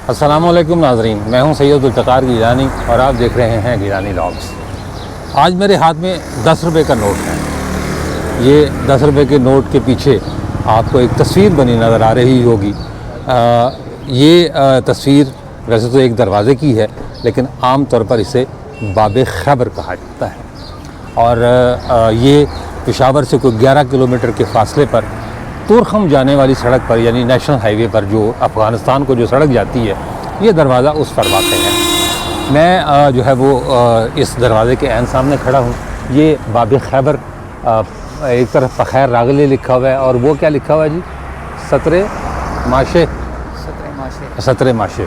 अस्सलामुअलैकुम नाज़रीन, मैं हूं सैयद उल्तकार गिलानी और आप देख रहे हैं गिलानी व्लॉग्स। आज मेरे हाथ में 10 रुपये का नोट है। ये 10 रुपये के नोट के पीछे आपको एक तस्वीर बनी नज़र आ रही होगी। ये तस्वीर वैसे तो एक दरवाज़े की है, लेकिन आम तौर पर इसे बाब खैबर कहा जाता है। और ये पेशावर से कोई 11 किलोमीटर के फासले पर तुरखम जाने वाली सड़क पर, यानी नेशनल हाईवे पर जो अफ़गानिस्तान को जो सड़क जाती है, ये दरवाज़ा उस पर वाक़ है। मैं जो है वो इस दरवाज़े के ऐन सामने खड़ा हूँ। ये बाब खैबर, एक तरफ फ़खैर रागले लिखा हुआ है और वो क्या लिखा हुआ है जी, सतरे माशे।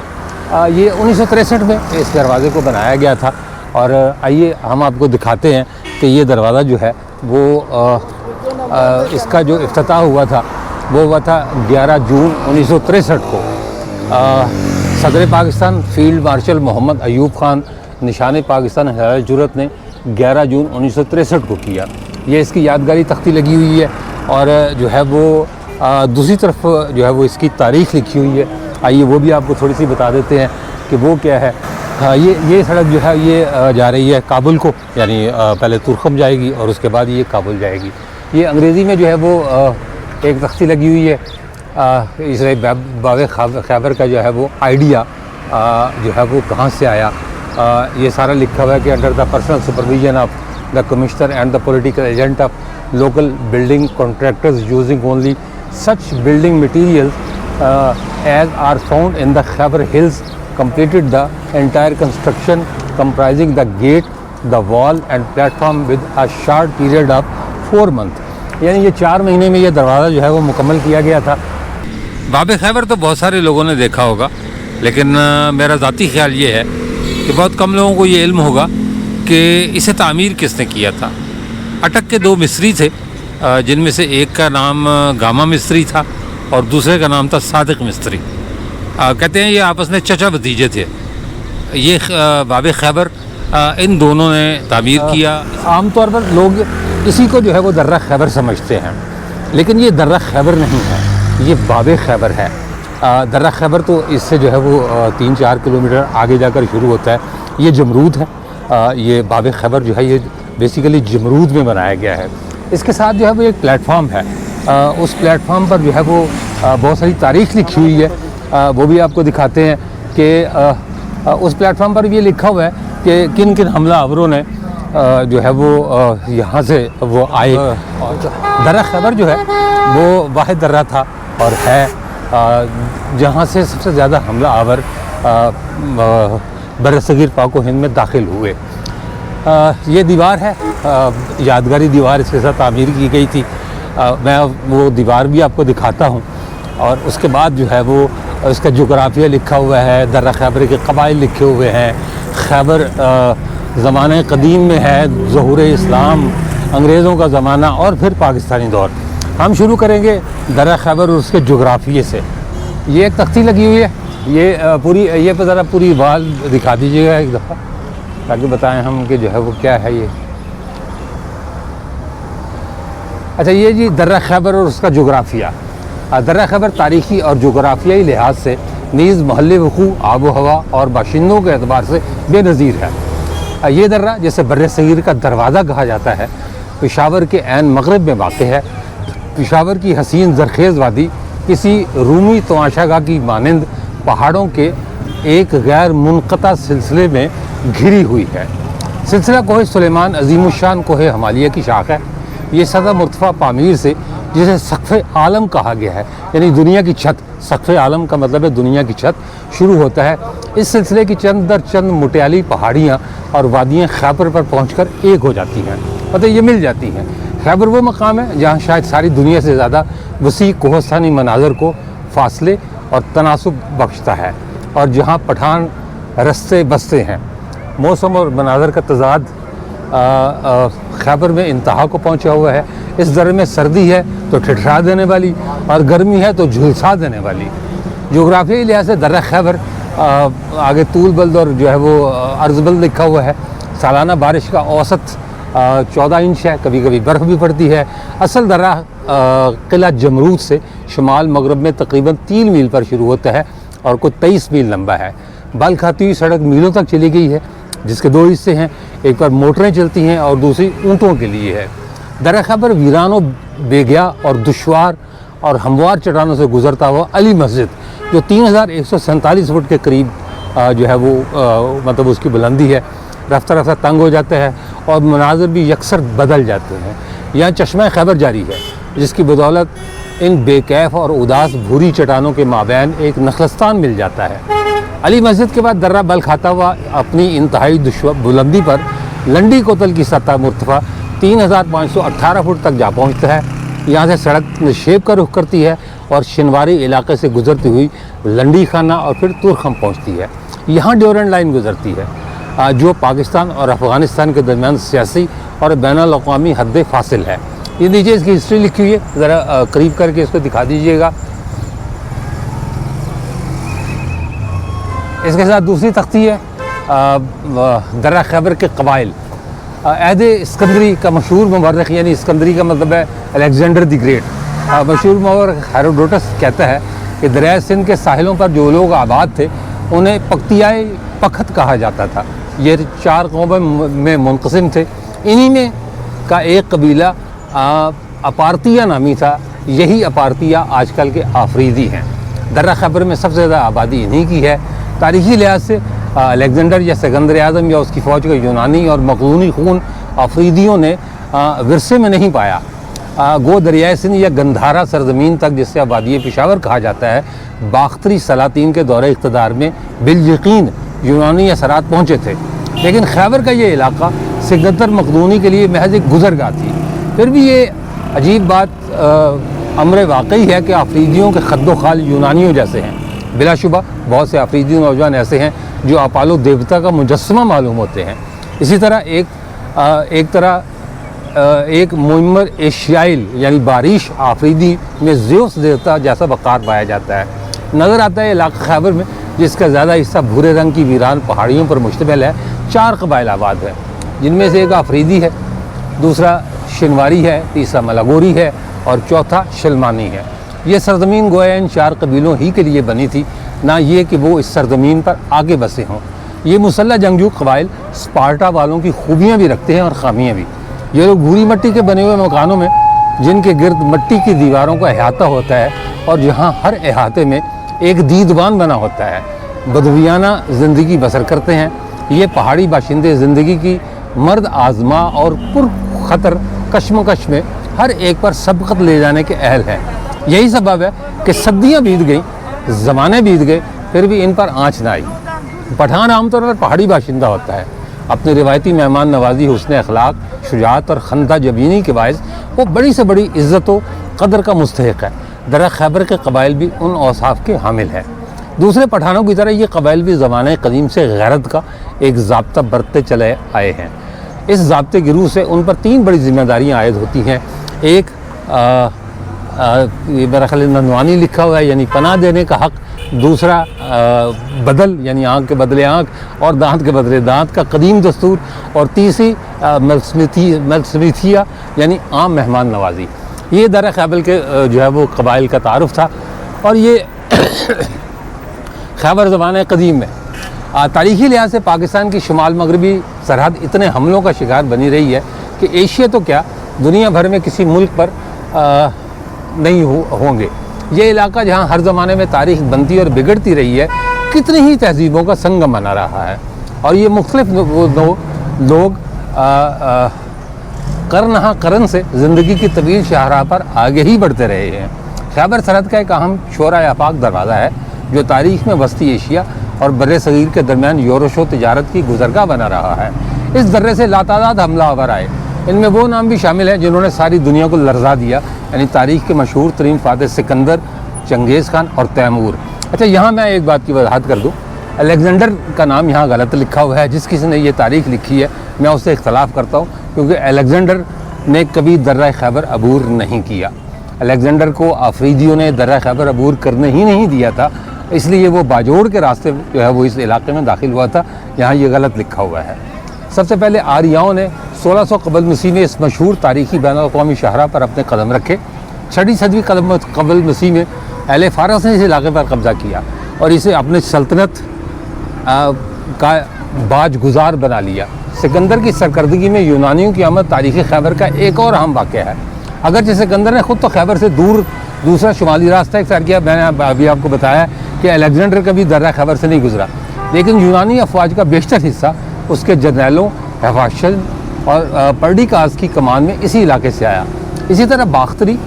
ये 1963 में इस दरवाज़े को बनाया गया था। और आइए हम आपको दिखाते हैं कि ये दरवाज़ा जो है वो इसका जो इफ्तिताह हुआ था वो हुआ था 11 जून 1963 को। सदर पाकिस्तान फील्ड मार्शल मोहम्मद अयूब ख़ान निशान पाकिस्तान हिलाल जुरत ने 11 जून 1963 को किया। ये इसकी यादगारी तख्ती लगी हुई है और जो है वो दूसरी तरफ जो है वो इसकी तारीख़ लिखी हुई है। आइए वो भी आपको थोड़ी सी बता देते हैं कि वो क्या है। ये सड़क जो है ये जा रही है काबुल को, यानी पहले तुरखम जाएगी और उसके बाद ये काबुल जाएगी। ये अंग्रेज़ी में जो है वो एक तख्ती लगी हुई है। इस बाब खैबर का जो है वो आइडिया जो है वो कहाँ से आया, ये सारा लिखा हुआ है कि under the personal supervision of the commissioner and the political agent of local building contractors using only such building materials as are found in the Khyber Hills, completed the entire construction comprising the gate, the wall and platform with a short period of 4 months। यानी ये 4 महीने में ये दरवाज़ा जो है वो मुकम्मल किया गया था। बाब खैबर तो बहुत सारे लोगों ने देखा होगा, लेकिन मेरा ज़ाती ख्याल ये है कि बहुत कम लोगों को ये इल्म होगा कि इसे तामीर किसने किया था। अटक के 2 मिस्त्री थे, जिनमें से एक का नाम गामा मिस्त्री था और दूसरे का नाम था सादिक मिस्त्री। कहते हैं ये आपस में चचा भतीजे थे। ये बाब खैबर इन दोनों ने तामीर किया। आमतौर पर लोग इसी को जो है वो दर्रा खैबर समझते हैं, लेकिन ये दर्रा खैबर नहीं है, ये बाब खैबर है। दर्रा खैबर तो इससे जो है वो 3-4 किलोमीटर आगे जाकर शुरू होता है। ये जमरूद है। ये बाब खैबर जो है ये बेसिकली जमरूद में बनाया गया है। इसके साथ जो है वो एक प्लेटफॉर्म है। उस प्लेटफॉर्म पर जो है वो बहुत सारी तारीख़ लिखी हुई है। वो भी आपको दिखाते हैं कि उस प्लेटफॉर्म पर ये लिखा हुआ है कि किन किन हमलावरों ने जो है वो यहाँ से वो आए। दर्रा खैबर जो है वो वाहिद दर्रा था और है जहाँ से सबसे ज़्यादा हमलावर बरसगीर पाक व हिंद में दाखिल हुए। ये दीवार है, यादगारी दीवार इसके साथ तामीर की गई थी। मैं वो दीवार भी आपको दिखाता हूँ। और उसके बाद जो है वो इसका जोग्राफिया लिखा हुआ है, दर्रा खैबर के कबाइल लिखे हुए हैं। खैबर ज़माने कदीम में है, ज़हूर इस्लाम, अंग्रेज़ों का ज़माना और फिर पाकिस्तानी दौर। हम शुरू करेंगे दर्रा खैबर और उसके जोग्राफिए से। ये एक तख्ती लगी हुई है, ये पूरी, ये पर ज़रा पूरी वाल दिखा दीजिएगा एक दफ़ा, ताकि बताएं हम कि जो है वो क्या है ये। अच्छा, ये जी दर्रा खैबर और उसका जोग्राफिया। दर्रा खैबर तारीख़ी और जोग्राफियाई लिहाज से नीज़ महल वक़ू, आबो हवा और बाशिंदों के एतबार से बेनज़ीर है। ये दर्रा, जैसे बर्र सगीर का दरवाज़ा कहा जाता है, पेशावर के ऐन मग़रिब में वाक़ है। पेशावर की हसीन ज़रख़ेज़ वादी किसी रूमी तमाशागाह की मानंद पहाड़ों के एक गैर मुनक़ता सिलसिले में घिरी हुई है। सिलसिला कोह सुलेमान अज़ीमुश्शान कोह हिमालय की शाख है। ये सदा मुर्तफ़ा पामीर से, जिसे सक़फ़ आलम कहा गया है, यानी दुनिया की छत, सक़फ़ आलम का मतलब है दुनिया की छत, शुरू होता है। इस सिलसिले की चंद दर चंद मुटियाली पहाड़ियाँ और वादियाँ खैबर पर पहुँचकर एक हो जाती हैं, मतलब ये मिल जाती हैं। खैबर वो मकाम है जहाँ शायद सारी दुनिया से ज़्यादा वसी कोहस्तानी मनाज़र को फासले और तनासुब बख्शता है और जहाँ पठान रस्ते बसते हैं। मौसम और मनाज़र का तज़ाद खैबर में इंतहा को पहुँचा हुआ है। इस दर्रे में सर्दी है तो ठिठरा देने वाली और गर्मी है तो झुलसा देने वाली। जोग्राफियाई लिहाज से दर्रा खैबर आगे तूल बल्द और जो है वो अर्ज़ बल्द लिखा हुआ है। सालाना बारिश का औसत 14 इंच है, कभी कभी बर्फ़ भी पड़ती है। असल दर्रा किला जमरूद से शुमाल मगरब में तकरीबन 3 मील पर शुरू होता है और कुछ 23 मील लंबा है। बाल खाती हुई सड़क मीलों तक चली गई है, जिसके दो हिस्से हैं, एक पर मोटरें चलती हैं और दूसरी ऊँटों के लिए है। दर्रा खैबर वीरानों, बेगया और दुश्वार और हमवार चट्टानों से गुजरता हुआ अली मस्जिद, जो 3147 फुट के करीब जो है वो मतलब उसकी बुलंदी है, रफ्ता रफ्ता तंग हो जाता है और मनाज़र भी यकसर बदल जाते हैं। यहाँ चश्मा खैबर जारी है, जिसकी बदौलत इन बेकैफ और उदास भूरी चट्टानों के माबैन एक नखलस्तान मिल जाता है। अली मस्जिद के बाद दर्रा बल खाता हुआ अपनी इंतहाई बुलंदी पर लंडी कोतल की सतह मुर्तफा 3518 फुट तक जा पहुँचता है। यहाँ से सड़क नशेब का रुख करती है और शिनवारी इलाके से गुजरती हुई लंडी खाना और फिर तुरखम पहुँचती है। यहाँ ड्यूरेंट लाइन गुजरती है, जो पाकिस्तान और अफ़गानिस्तान के दरमियान सियासी और बैनुल अक़वामी हद फासिल है। ये नीचे इसकी हिस्ट्री लिखी हुई है, ज़रा करीब करके इसको दिखा दीजिएगा। इसके साथ दूसरी तख्ती है दर्रा खैबर के कबाइल। अहद इस्कंदरी का मशहूर मवर्रिख, यानी इस्कंदरी का मतलब है अलेक्जेंडर द ग्रेट, मशहूर मवर्रिख हेरोडोटस कहता है कि दरिया सिंध के साहिलों पर जो लोग आबाद थे उन्हें पख्तियाए पखत कहा जाता था। ये 4 कौमों में मुनक़सिम थे। इन्हीं में का एक कबीला अपार्तिया नामी था। यही अपार्तिया आजकल के आफरीदी हैं। दर्रा खैबर में सबसे ज़्यादा आबादी इन्हीं की है। तारीख़ी लिहाज से अलेक्जेंडर या सिकंदर आज़म या उसकी फ़ौज का यूनानी और मखज़ूनी खून आफरीदियों ने विरसे में नहीं पाया। गो दरियाए सिंध या गंधारा सरजमीन तक, जिससे आबादी पेशावर कहा जाता है, बाख्तरी सलातीन के दौरे इक़्तिदार में बिलयकीन यूनानी असरात पहुँचे थे। लेकिन खैबर का ये इलाका सिकंदर मखदूनी के लिए महज एक गुज़रगाह थी। फिर भी ये अजीब बात अमर वाकई है कि आफरीदियों के खद्दो खाल यूनानियों जैसे हैं। बिलाशुबा बहुत से आफरीदी नौजवान ऐसे हैं जो अपोलो देवता का मुजस्समा मालूम होते हैं। इसी तरह एक मुअम्मर एशियाइल यानी बारिश आफरीदी में ज़्यूस देवता जैसा वक़ार पाया जाता है। नज़र आता है इलाका खैबर में, जिसका ज़्यादा हिस्सा भूरे रंग की वीरान पहाड़ियों पर मुश्तमिल है, 4 कबाइल आबाद है, जिनमें से एक आफरीदी है, दूसरा शिनवारी है, तीसरा मलागोरी है और चौथा शिलमानी है। ये सरजमीन गोया इन 4 कबीलों ही के लिए बनी थी, ना ये कि वो इस सरजमीन पर आगे बसे हों। ये मुसल्लह जंगजू कबाइल स्पार्टा वालों की खूबियाँ भी रखते हैं और ख़ामियाँ भी। ये लोग भूरी मिट्टी के बने हुए मकानों में, जिनके गिर्द मिट्टी की दीवारों का अहाता होता है और जहाँ हर अहाते में एक दीदबान बना होता है, बदवियाना ज़िंदगी बसर करते हैं। ये पहाड़ी बाशिंदे ज़िंदगी की मर्द आज़मा और पुरखतर कश्मकश में हर एक पर सबकत ले जाने के अहल हैं। यही सबब है कि सदियाँ बीत गई, ज़माने बीत गए, फिर भी इन पर आँच ना आई। पठान आमतौर पर पहाड़ी बाशिंदा होता है। अपनी रिवायती मेहमान नवाजी, हुस्न अखलाक, शुजाअत और खंदा जबीनी के बायस वो बड़ी से बड़ी इज़्ज़त व कदर का मुस्तहिक़ है। दर्रा खैबर के कबाइल भी उन औसाफ के हामिल हैं। दूसरे पठानों की तरह ये कबाइल भी ज़माने कदीम से गैरत का एक ज़ाब्ता बरतते चले आए हैं। इस ज़ाब्ते की रूह से उन पर 3 बड़ी जिम्मेदारियाँ आयद होती हैं। एक ये मेरा ख्याल ननवानी लिखा हुआ है, यानी पनाह देने का हक़। दूसरा बदल, यानी आँख के बदले आँख और दांत के बदले दांत का कदीम दस्तूर। और तीसरी मलसमिथिया, यानी आम मेहमान नवाजी। ये दर्रा खैबर के जो है वो कबाइल का तारुफ था। और ये खैबर ज़माने कदीम में तारीख़ी लिहाज से पाकिस्तान की शुमाल मगरबी सरहद इतने हमलों का शिकार बनी रही है कि एशिया तो क्या, दुनिया भर में किसी मुल्क पर नहीं होंगे। ये इलाका जहाँ हर ज़माने में तारीख़ बनती और बिगड़ती रही है, कितनी ही तहजीबों का संगम बना रहा है। और ये मुख्तलिफ लोग करन से ज़िंदगी की तवील शाहराह पर आगे ही बढ़ते रहे हैं। खैबर सरहद का एक अहम शोरा आफाक दरवाज़ा है, जो तारीख़ में वस्ती एशिया और बर्रे सगीर के दरमियान यूरोशो तिजारत की गुज़रगाह बना रहा है। इस दर्रे से लातादाद हमलावर आए। इनमें वो नाम भी शामिल हैं जिन्होंने सारी दुनिया को लर्जा दिया, यानी तारीख़ के मशहूर तरीन फ़ातिह सिकंदर, चंगेज़ खान और तैमूर। अच्छा, यहाँ मैं एक बात की वजाहत कर दूँ। अलेक्जेंडर का नाम यहाँ गलत लिखा हुआ है। जिस किसी ने ये तारीख़ लिखी है, मैं उससे इख्तलाफ करता हूँ, क्योंकि अलेक्जेंडर ने कभी दर्रा खैबर अबूर नहीं किया। अलेक्जेंडर को आफरीदियों ने दर्रा खैबर अबूर करने ही नहीं दिया था, इसलिए वो बाजोड़ के रास्ते जो है वो इस इलाके में दाखिल हुआ था। यहाँ ये गलत लिखा हुआ है। सबसे पहले आर्याओं ने 1600 कबल मसीह में इस मशहूर तारीख़ी बैनुल-अक़वामी शाहराह पर अपने कदम रखे। 6वीं सदी कबल मसीह में अहले फ़ारस ने इस इलाके पर कब्ज़ा किया और इसे अपने सल्तनत का बाजगुजार बना लिया। सिकंदर की सरकर्दगी में यूनानियों की आमद तारीख़ खैबर का एक और अहम वाक़या है। अगरचे सिकंदर ने ख़ुद तो खैबर से दूर दूसरा शुमाली रास्ता इख्तियार किया, मैंने अभी आपको बताया कि अलेक्जेंडर कभी दर्रा खैबर से नहीं गुजरा, लेकिन यूनानी अफवाज का बेशतर हिस्सा उसके जर्नैलों, हवाशन और पर्डिकास की कमान में इसी इलाके से आया। इसी तरह बाख्तरी,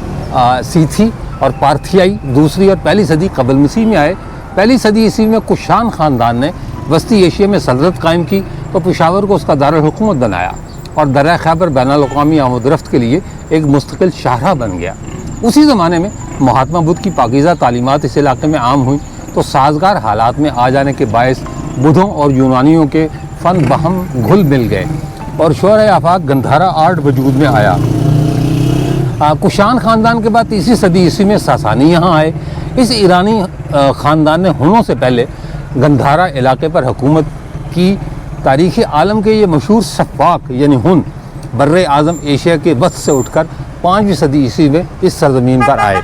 सीथी और पार्थियाई दूसरी और पहली सदी कबल मसीह में आए। पहली सदी ईस्वी में कुशान ख़ानदान ने वस्ती एशिया में सल्तनत कायम की तो पेशावर को उसका दारुल हुकूमत बनाया और दर्रा खैबर बैनुल-अक़वामी आमद-ओ-रफ़्त के लिए एक मुस्तकिल शाहराह बन गया। उसी ज़माने में महात्मा बुद्ध की पाकीज़ा तालीमात इस इलाके में आम हुई तो साजगार हालात में आ जाने के बायस बुद्धों और यूनानियों के फ़न बहम घुल मिल गए और शोर आफाक गंधारा आर्ट वजूद में आया। कुशान ख़ानदान के बाद तीसरी सदी ईस्वी में सासानी यहाँ आए। इस ईरानी ख़ानदान ने हुनों से पहले गंधारा इलाके पर हुकूमत की। तारीख़ आलम के ये मशहूर सफ़ाक यानी हुन बर्रे आज़म एशिया के वस्त से उठकर 5वीं सदी ईस्वी में इस सरज़मीन पर आए।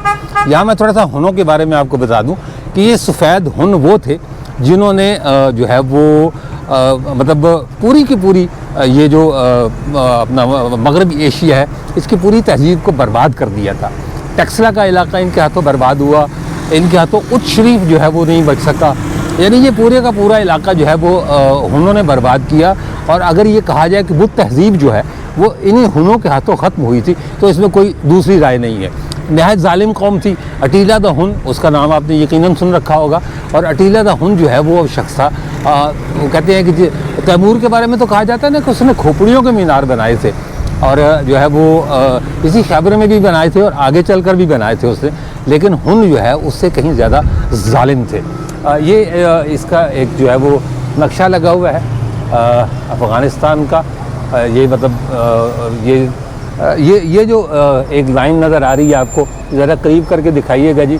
यहाँ मैं थोड़ा सा हुनों के बारे में आपको बता दूँ कि ये सफ़ेद हुन वो थे जिन्होंने जो है वो मतलब पूरी की पूरी ये जो अपना मगरबी एशिया है इसकी पूरी तहजीब को बर्बाद कर दिया था। टक्सला का इलाका इनके हाथों बर्बाद हुआ, इनके हाथों उच्च शरीफ जो है वो नहीं बच सका, यानी ये पूरे का पूरा इलाका जो है वो हुनों ने बर्बाद किया। और अगर ये कहा जाए कि बुद्ध तहजीब जो है वो इन्हीं हुनों के हाथों ख़त्म हुई थी तो इसमें कोई दूसरी राय नहीं है। नहायत ज़ालिम कौम थी। अटीला द हुन, उसका नाम आपने यकीनन सुन रखा होगा। और अटीला द हुन जो है वो शख्स था, वो कहते हैं कि तैमूर के बारे में तो कहा जाता है ना कि उसने खोपड़ियों के मीनार बनाए थे और जो है वो इसी खैबर में भी बनाए थे और आगे चलकर भी बनाए थे उसने, लेकिन हुन जो है उससे कहीं ज़्यादा ज़ालिम थे। ये इसका एक जो है वो नक्शा लगा हुआ है अफ़गानिस्तान का। ये मतलब ये जो एक लाइन नज़र आ रही है आपको, ज़रा करीब करके दिखाइएगा जी।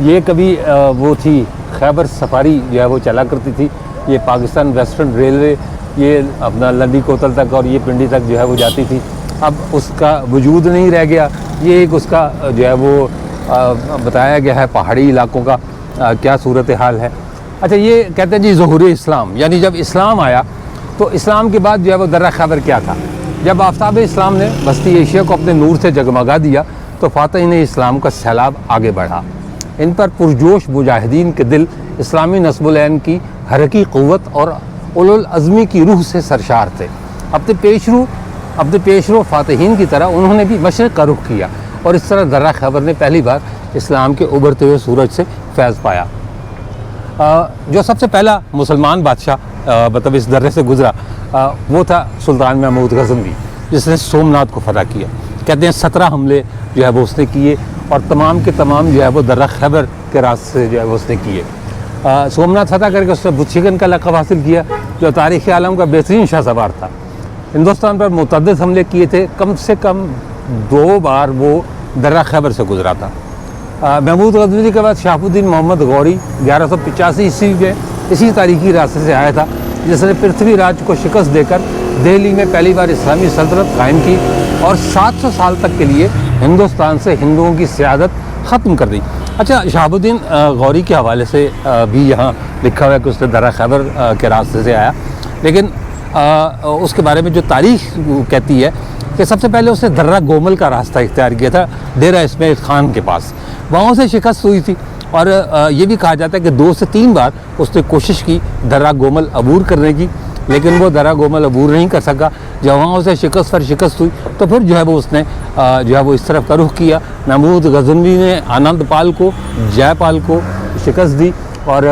ये कभी वो थी खैबर सफारी जो है वो चला करती थी। ये पाकिस्तान वेस्टर्न रेलवे ये अपना लंडी कोतल तक और ये पिंडी तक जो है वो जाती थी। अब उसका वजूद नहीं रह गया। ये एक उसका जो है वो बताया गया है पहाड़ी इलाकों का क्या सूरत हाल है। अच्छा, ये कहते हैं जी ज़ुहूर इस्लाम, यानी जब इस्लाम आया तो इस्लाम के बाद जो है वो दर्रा खैबर क्या था। जब आफ्ताब इस्लाम ने बस्ती एशिया को अपने नूर से जगमगा दिया तो फातिहीन इस्लाम का सैलाब आगे बढ़ा। इन पर पुरजोश मुजाहिदीन के दिल इस्लामी नस्बुल-ऐन की हरकी क़ुव्वत और उलुल अज़मी की रूह से सरशार थे। अपने पेशरो फातिहीन की तरह उन्होंने भी मशरिक़ का रुख किया और इस तरह दर्रा खैबर ने पहली बार इस्लाम के उभरते हुए सूरज से फैज़ पाया। जो सबसे पहला मुसलमान बादशाह मतलब इस दर्रे से गुज़रा वो था सुल्तान महमूद गज़नवी, जिसने सोमनाथ को फतह किया। कहते हैं 17 हमले जो है वो उसने किए और तमाम के तमाम जो है वो दर्रा खैबर के रास्ते से जो है वो उसने किए। सोमनाथ फतह करके उसने बुद्ध का लक़ब हासिल किया, जो तारीख़ आलम का बेहतरीन शाहसवार था। हिंदुस्तान पर मुतअद्दिद हमले किए थे, कम से कम 2 बार वो दर्रा खैबर से गुज़रा था। महमूद गज़नवी के बाद शहाबुद्दीन मोहम्मद गौरी 1185 ईस्वी में इसी तारीख़ी रास्ते से आया था, जिसने पृथ्वीराज को शिकस्त देकर दिल्ली में पहली बार इस्लामी सल्तनत कायम की और 700 साल तक के लिए हिंदुस्तान से हिंदुओं की सियादत ख़त्म कर दी। अच्छा, शहाबुद्दीन गौरी के हवाले से भी यहाँ लिखा हुआ है कि उसने दर्रा खैबर के रास्ते से आया, लेकिन उसके बारे में जो तारीख़ कहती है कि सबसे पहले उसने दर्रा गोमल का रास्ता इख्तियार किया था डेरा इस्माइल खान के पास। वहाँ से शिकस्त हुई थी और ये भी कहा जाता है कि 2 से 3 बार उसने कोशिश की दर्रा गोमल अबूर करने की, लेकिन वो दर्रा गोमल अबूर नहीं कर सका। जब वहाँ उसे शिकस्त पर शिकस्त हुई तो फिर जो है वो उसने जो है वो इस तरफ का रुख किया। महमूद गज़नवी ने आनंद पाल को, जयपाल को शिकस्त दी और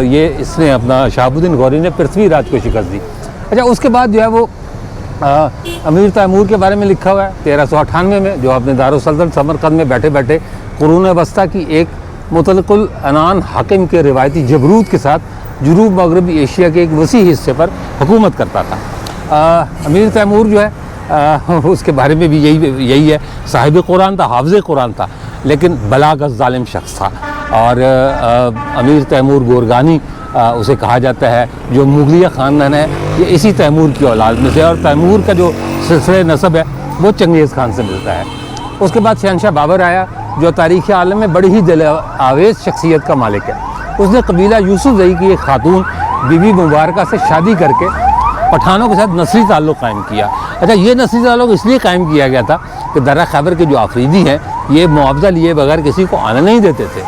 ये इसने अपना शहाबुद्दीन गौरी ने पृथ्वीराज को शिकस्त दी। अच्छा, उसके बाद जो है वो अमीर तैमूर के बारे में लिखा हुआ है 1398 में, जो अपने दारुसल्तनत समरकंद में बैठे बैठे कुरून वस्ता की एक मुतलकुल अनान हाकिम के रिवायती जबरूत के साथ जुनूब मगरबी एशिया के एक वसी हिस्से पर हुकूमत करता था। अमीर तैमूर जो है उसके बारे में भी यही है, साहिब कुरान था, हाफ़िज़ कुरान था, लेकिन बलागत ज़ालिम शख्स था। और अमीर तैमूर गोरगानी उसे कहा जाता है, जो मुगलिया ख़ानदान है ये इसी तैमूर की औलाद में से, और तैमूर का जो सिलसिले नसब है वो चंगेज़ खान से मिलता है। उसके बाद शहनशाह बाबर आया, जो तारीख़ आलम में बड़ी ही दिल आवेज़ शख्सियत का मालिक है। उसने कबीला यूसुफ जई की एक खातून बीबी मुबारका से शादी करके पठानों के साथ नस्ली ताल्लुक़ कायम किया। अच्छा, ये नस्ली ताल्लुक़ इसलिए कायम किया गया था कि दर्रा खैबर के जो आफरीदी हैं ये मुआवजा लिए बगैर किसी को आने नहीं देते थे।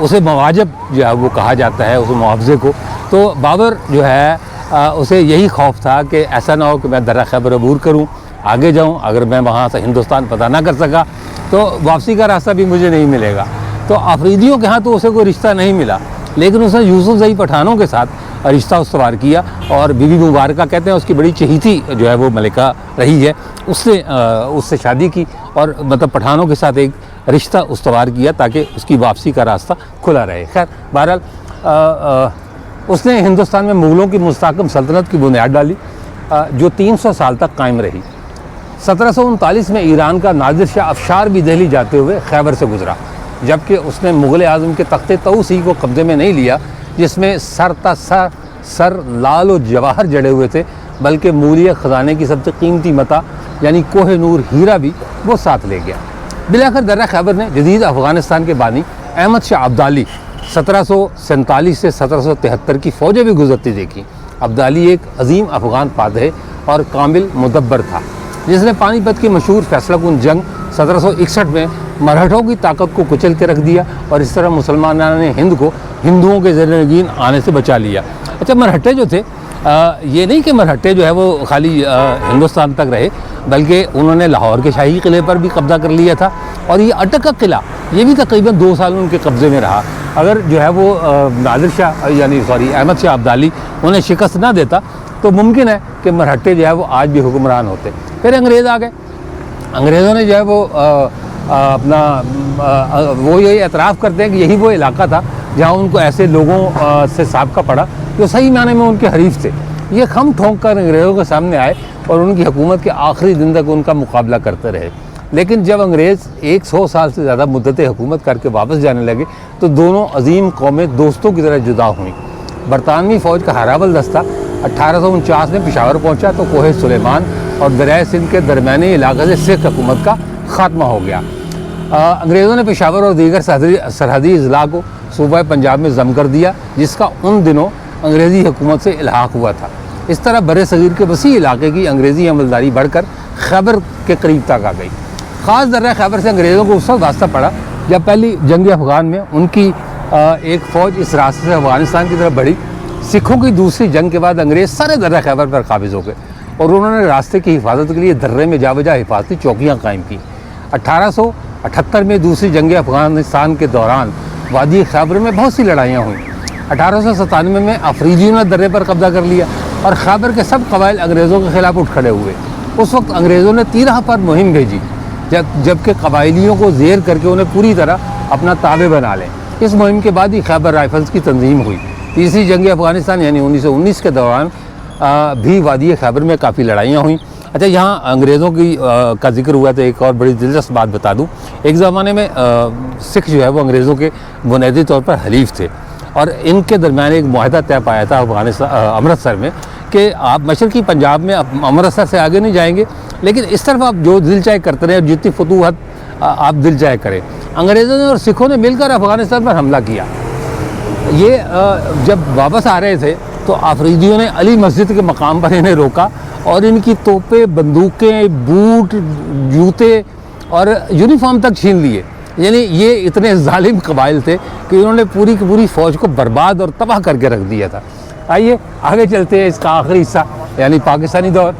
उसे मवाजब जो है वो कहा जाता है, उस मुआवजे को। तो बाबर जो है उसे यही खौफ था कि ऐसा ना हो कि मैं दर्रा खैबर अबूर करूँ, आगे जाऊँ, अगर मैं वहाँ से हिंदुस्तान पता ना कर सका तो वापसी का रास्ता भी मुझे नहीं मिलेगा। तो आफरीदियों के यहाँ तो उसे कोई रिश्ता नहीं मिला, लेकिन उसने यूसुफ जई पठानों के साथ रिश्ता उस्तवार किया और बीबी मुबारका कहते हैं उसकी बड़ी चहेती जो है वो मलिका रही है, उससे शादी की और मतलब पठानों के साथ एक रिश्ता उस्तवार किया ताकि उसकी वापसी का रास्ता खुला रहे। खैर, बहरहाल उसने हिंदुस्तान में मुग़लों की मुस्तहकम सल्तनत की बुनियाद डाली जो 300 साल तक कायम रही। 1739 में ईरान का नादिर शाह अफशार भी दिल्ली जाते हुए खैबर से गुजरा, जबकि उसने मुग़ल आज़म के तख्ते तौसी को कब्ज़े में नहीं लिया जिसमें सर लाल और जवाहर जड़े हुए थे, बल्कि मूलिया ख़जाने की सबसे कीमती मता यानी कोह नूर हीरा भी वो साथ ले गया। बिलाखिर दर्रा खैबर ने जदीद अफ़गानिस्तान के बानी अहमद शाह अब्दाली 1747 से 1773 की फ़ौजें भी गुजरती देखी। अब्दाली एक अजीम अफ़गान फातह और कामिल मुदब्बर था जिसने पानीपत की मशहूर फैसलाकुन जंग 1761 में मराठों की ताकत को कुचल के रख दिया और इस तरह मुसलमानों ने हिंद को हिंदुओं के ज़र-ए-नगीन आने से बचा लिया। अच्छा, मरहट्टे जो थे ये नहीं कि मरहट्टे जो है वो खाली हिंदुस्तान तक रहे, बल्कि उन्होंने लाहौर के शाही किले पर भी कब्ज़ा कर लिया था और ये अटक का किला ये भी तकरीबन 2 साल उनके कब्ज़े में रहा। अगर जो है वो नादिर शाह अहमद शाह अब्दाली उन्हें शिकस्त ना देता तो मुमकिन है कि मरहट्टे जो है वो आज भी हुक्मरान होते। फिर अंग्रेज़ आ गए। अंग्रेज़ों ने जो है वो वो ये एतराफ़ करते हैं कि यही वो इलाका था जहाँ उनको ऐसे लोगों से साबका पड़ा जो सही माने में उनके हरीफ थे। ये खम ठोंक कर अंग्रेज़ों के सामने आए और उनकी हुकूमत के आखिरी दिन तक उनका मुकाबला करते रहे। लेकिन जब अंग्रेज़ 100 साल से ज़्यादा मुद्दत हुकूमत करके वापस जाने लगे तो दोनों अजीम कौमें दोस्तों की तरह जुदा हुई। बरतानवी फ़ौज का हराबल दस्ता 1849 में पेशावर पहुँचा तो कोहे सुलेमान और दरियाए सिंध के दरमियानी इलाके से सिख हुकूमत का ख़ात्मा हो गया। अंग्रेज़ों ने पेशावर और दीगर सरहदी अजला को सूबा पंजाब में जम कर दिया, जिसका उन दिनों अंग्रेज़ी हुकूमत से इल्हाक़ हुआ था। इस तरह बरे सगीर के वसी इलाके की अंग्रेज़ी अमलदारी बढ़कर खैबर के करीब तक आ गई। ख़ास दर्रा खैबर से अंग्रेज़ों को उस वक्त वास्ता पड़ा जब पहली जंग अफ़गान में उनकी एक फ़ौज इस रास्ते से अफ़गानिस्तान की तरफ बढ़ी। सिखों की दूसरी जंग के बाद अंग्रेज़ सारे दर्रा खैबर पर काबिज़ हो गए और उन्होंने रास्ते की हिफाजत के लिए दर्रे में जावजा हिफाजती चौकियाँ कायम की। 1878 में दूसरी जंग अफ़गानिस्तान के दौरान वादी खैबर में बहुत सी लड़ाइयाँ हुई। 1897 में अफरीदियों ने दर्रे पर कब्जा कर लिया और खैबर के सब कबाइल अंग्रेज़ों के ख़िलाफ़ उठ खड़े हुए। उस वक्त अंग्रेज़ों ने 13 पर मुहिम भेजी जबकि कबाइलियों को ज़ेर करके उन्हें पूरी तरह अपना ताबे बना लें। इस मुहिम के बाद ही खैबर राइफल्स की तंजीम हुई। तीसरी जंग अफ़गानिस्तान यानी 1919 के दौरान भी वादी खैबर में काफ़ी लड़ाइयाँ हुई। अच्छा, यहाँ अंग्रेज़ों की का जिक्र हुआ तो एक और बड़ी दिलचस्प बात बता दूँ। एक ज़माने में सिख जो है वो अंग्रेज़ों के बुनियादी तौर पर हलीफ थे और इनके दरमियान एक मुआहदा तय पाया था अफ़गानिस्तान अमृतसर में कि आप मशरक़ी पंजाब में अमृतसर से आगे नहीं जाएंगे, लेकिन इस तरफ आप जो दिल चाहे करते रहें, जितनी फतूहत आप दिल चाहे करें। अंग्रेज़ों ने और सिखों ने मिलकर अफ़गानिस्तान पर हमला किया। ये जब वापस आ रहे थे तो आफरीदियों ने अली मस्जिद के मकाम पर इन्हें रोका और इनकी तोपें, बंदूकें, बूट, जूते और यूनिफॉर्म तक छीन लिए। यानी ये इतने जालिम कबाइल थे कि इन्होंने पूरी की पूरी फ़ौज को बर्बाद और तबाह करके रख दिया था। आइए आगे चलते हैं। इसका आखिरी हिस्सा यानी पाकिस्तानी दौर।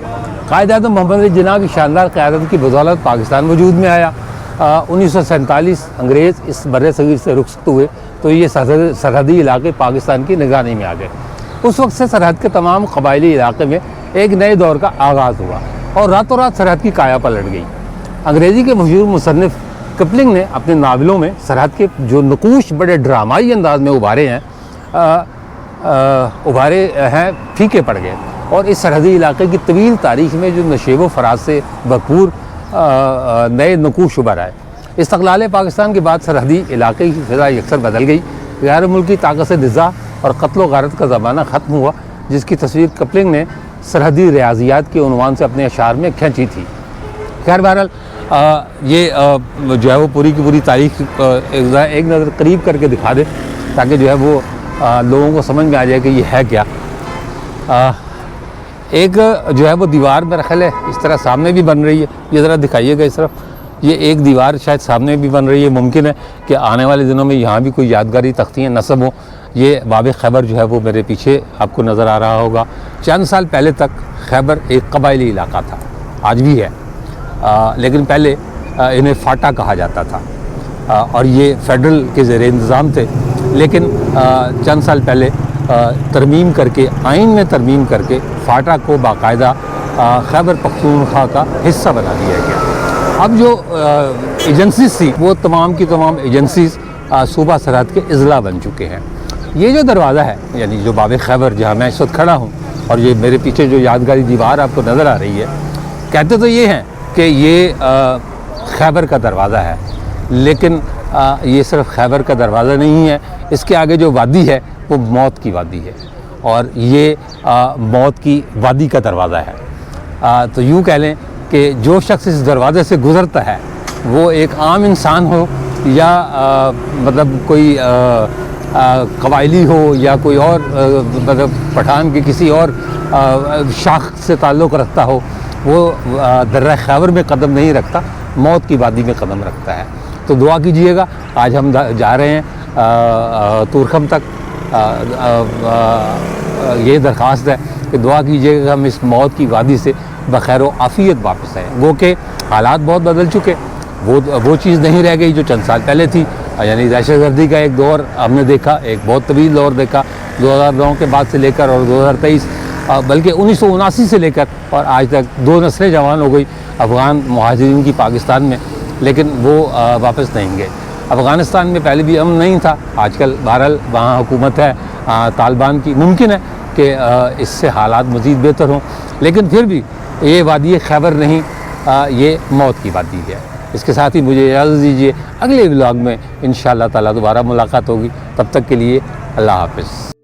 कायद-ए-आज़म मोहम्मद अली जिन्ना की शानदार क़यादत की बदौलत पाकिस्तान वजूद में आया। 1947 अंग्रेज़ इस बर्रे सगीर से रुखसत हुए तो ये सरहदी इलाके पाकिस्तान की निगरानी में आ गए। उस वक्त से सरहद के तमाम कबायली इलाके में एक नए दौर का आगाज़ हुआ और रातों रात सरहद की काया पलट गई। अंग्रेज़ी के मशहूर मुसन्निफ़ किपलिंग ने अपने नावलों में सरहद के जो नकूश बड़े ड्रामाई अंदाज में उभारे हैं फीके पड़ गए और इस सरहदी इलाके की तवील तारीख़ में जो नशेब व फराज से भरपूर नए नकूश उभर आए। इस्तक़लाल पाकिस्तान के बाद सरहदी इलाके की फ़िज़ा अक्सर बदल गई। गैर मुल्की ताकत से निज़ा और कत्ल गारत का ज़माना ख़त्म हुआ, जिसकी तस्वीर किपलिंग ने सरहदी रियाज़ियात के उन्वान से अपने अशार में खींची थी। खैर बहरहाल ये जो है वो पूरी की पूरी तारीख़ एक नज़र करीब करके दिखा दे ताकि जो है वो लोगों को समझ में आ जाए कि ये है क्या। एक जो है वो दीवार मेरा ख्याल है इस तरह सामने भी बन रही है, ये ज़रा दिखाइएगा इस तरफ। ये एक दीवार शायद सामने भी बन रही है। मुमकिन है कि आने वाले दिनों में यहाँ भी कोई यादगारी तख्तियाँ नस्ब हों। ये बाब खैबर जो है वो मेरे पीछे आपको नज़र आ रहा होगा। चंद साल पहले तक खैबर एक कबायली इलाका था, आज भी है, लेकिन पहले इन्हें फाटा कहा जाता था और ये फेडरल के ज़ेर इंतज़ाम थे। लेकिन चंद साल पहले तरमीम करके, आइन में तरमीम करके फाटा को बाकायदा खैबर पख्तूनख्वा का हिस्सा बना दिया गया। अब जो एजेंसीज थी वो तमाम की तमाम एजेंसीज सूबा सरहद के अज़ला बन चुके हैं। ये जो दरवाज़ा है, यानी जो बाब खैबर जहाँ मैं इस वक्त खड़ा हूँ, और ये मेरे पीछे जो यादगारी दीवार आपको नज़र आ रही है, कहते तो ये हैं कि ये खैबर का दरवाज़ा है, लेकिन ये सिर्फ खैबर का दरवाज़ा नहीं है। इसके आगे जो वादी है वो मौत की वादी है, और ये मौत की वादी का दरवाज़ा है। तो यूँ कह लें कि जो शख्स इस दरवाज़े से गुज़रता है वो एक आम इंसान हो या मतलब कोई कबायली हो या कोई और मतलब पठान के किसी और शाख से ताल्लुक़ रखता हो, वो दर्रा खैबर में कदम नहीं रखता, मौत की वादी में कदम रखता है। तो दुआ कीजिएगा। आज हम जा रहे हैं तुरखम तक। ये दरख्वास्त है कि दुआ कीजिएगा कि हम इस मौत की वादी से बखैर आफ़ियत वापस आए। वो के हालात बहुत बदल चुके, वो चीज़ नहीं रह गई जो चंद साल पहले थी। यानी दहशतगर्दी का एक दौर हमने देखा, एक बहुत तवील दौर देखा 2009 के बाद से लेकर, और 2023 बल्कि 1979 से लेकर और आज तक 2 नस्लें जवान हो गई अफ़गान मुहाजिरीन की पाकिस्तान में, लेकिन वो वापस नहीं गए। अफ़गानिस्तान में पहले भी अमन नहीं था, आजकल बहरहाल वहाँ हुकूमत है तालिबान की। मुमकिन है कि इससे हालात मज़ीद बेहतर हों, लेकिन फिर भी ये वादी खैबर नहीं, ये मौत की वादी है। इसके साथ ही मुझे इजाज़त दीजिए, अगले व्लॉग में इंशाअल्लाह ताला दोबारा मुलाकात होगी। तब तक के लिए अल्लाह हाफ़िज़।